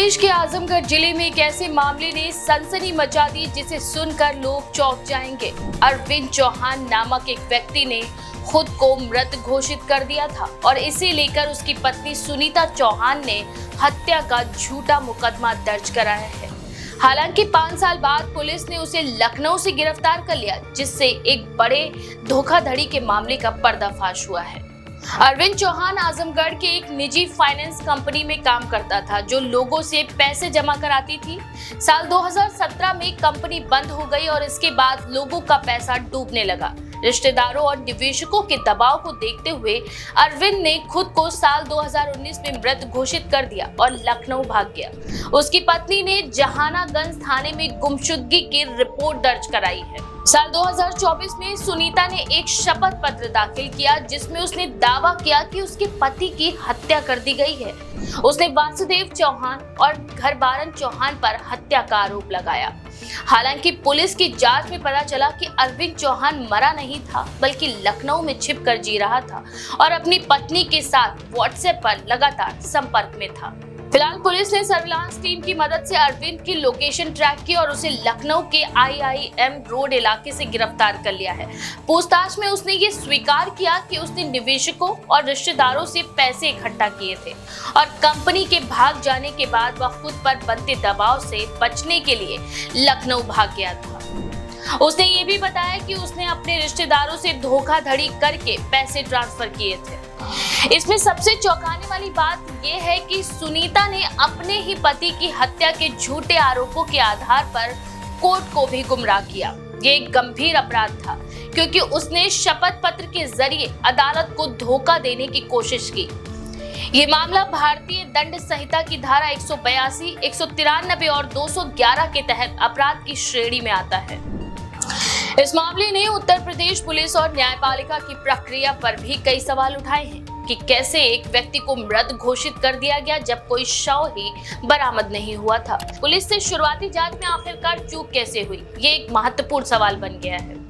प्रदेश के आजमगढ़ जिले में एक ऐसे मामले ने सनसनी मचा दी जिसे सुनकर लोग चौंक जाएंगे। अरविंद चौहान नामक एक व्यक्ति ने खुद को मृत घोषित कर दिया था और इसे लेकर उसकी पत्नी सुनीता चौहान ने हत्या का झूठा मुकदमा दर्ज कराया है। हालांकि 5 साल बाद पुलिस ने उसे लखनऊ से गिरफ्तार कर लिया, जिससे एक बड़े धोखाधड़ी के मामले का पर्दाफाश हुआ है। अरविंद चौहान आजमगढ़ के एक निजी फाइनेंस कंपनी में काम करता था, जो लोगों से पैसे जमा कराती थी। साल 2017 में कंपनी बंद हो गई और इसके बाद लोगों का पैसा डूबने लगा। रिश्तेदारों और निवेशकों के दबाव को देखते हुए अरविंद ने खुद को साल 2019 में मृत घोषित कर दिया और लखनऊ भाग गया। उसकी पत्नी ने जहानागंज थाने में गुमशुदगी की रिपोर्ट दर्ज कराई है। साल 2024 में सुनीता ने एक शपथ पत्र दाखिल किया, जिसमें उसने दावा किया कि उसके पति की हत्या कर दी गई है। उसने वासुदेव चौहान और घरबारन चौहान पर हत्या का आरोप लगाया। हालांकि पुलिस की जांच में पता चला कि अरविंद चौहान मरा नहीं था, बल्कि लखनऊ में छिपकर जी रहा था और अपनी पत्नी के साथ व्हाट्सएप पर लगातार संपर्क में था। फिलहाल पुलिस ने सर्विलांस टीम की मदद से अरविंद की लोकेशन ट्रैक की और उसे लखनऊ के IIM रोड इलाके से गिरफ्तार कर लिया है। पूछताछ में उसने ये स्वीकार किया कि उसने निवेशकों और रिश्तेदारों से पैसे इकट्ठा किए थे और कंपनी के भाग जाने के बाद वह खुद पर बनते दबाव से बचने के लिए लखनऊ भाग गया था। उसने ये भी बताया कि उसने अपने रिश्तेदारों से धोखाधड़ी करके पैसे ट्रांसफर किए थे। इसमें सबसे चौंकाने वाली बात यह है कि सुनीता ने अपने ही पति की हत्या के झूठे आरोपों के आधार पर कोर्ट को भी गुमराह किया। ये एक गंभीर अपराध था, क्योंकि उसने शपथ पत्र के जरिए अदालत को धोखा देने की कोशिश की। ये मामला भारतीय दंड संहिता की धारा 182, 193 और 211 के तहत अपराध की श्रेणी में आता है। इस मामले ने उत्तर प्रदेश पुलिस और न्यायपालिका की प्रक्रिया पर भी कई सवाल उठाए हैं कि कैसे एक व्यक्ति को मृत घोषित कर दिया गया जब कोई शव ही बरामद नहीं हुआ था। पुलिस से शुरुआती जांच में आखिरकार चूक कैसे हुई, ये एक महत्वपूर्ण सवाल बन गया है।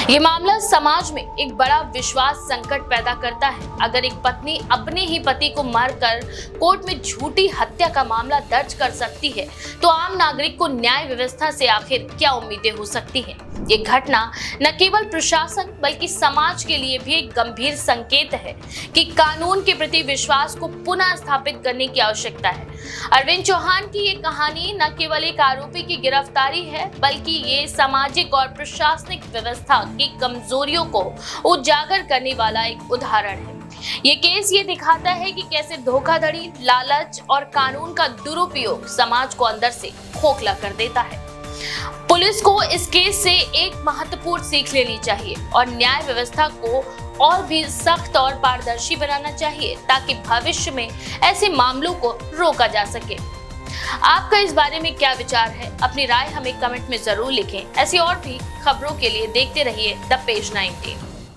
ये मामला समाज में एक बड़ा विश्वास संकट पैदा करता है। अगर एक पत्नी अपने ही पति को मारकर कोर्ट में झूठी हत्या का मामला दर्ज कर सकती है, तो आम नागरिक को न्याय व्यवस्था से आखिर क्या उम्मीदें हो सकती हैं? ये घटना न केवल प्रशासन बल्कि समाज के लिए भी एक गंभीर संकेत है कि कानून के प्रति विश्वास को पुनः स्थापित करने की आवश्यकता है। अरविंद चौहान की ये कहानी न केवल एक आरोपी की गिरफ्तारी है, बल्कि ये सामाजिक और प्रशासनिक व्यवस्था की कमजोरियों को उजागर करने वाला एक उदाहरण है। ये केस ये दिखाता है कि कैसे धोखाधड़ी, लालच और कानून का दुरुपयोग समाज को अंदर से खोखला कर देता है। पुलिस को इस केस से एक महत्वपूर्ण सीख लेनी चाहिए और न्याय व्यवस्था को और भी सख्त और पारदर्शी बनाना चाहिए, ताकि भविष्य में ऐसे मामलों को रोका जा सके। आपका इस बारे में क्या विचार है? अपनी राय हमें कमेंट में जरूर लिखें। ऐसी और भी खबरों के लिए देखते रहिए द पेज 19।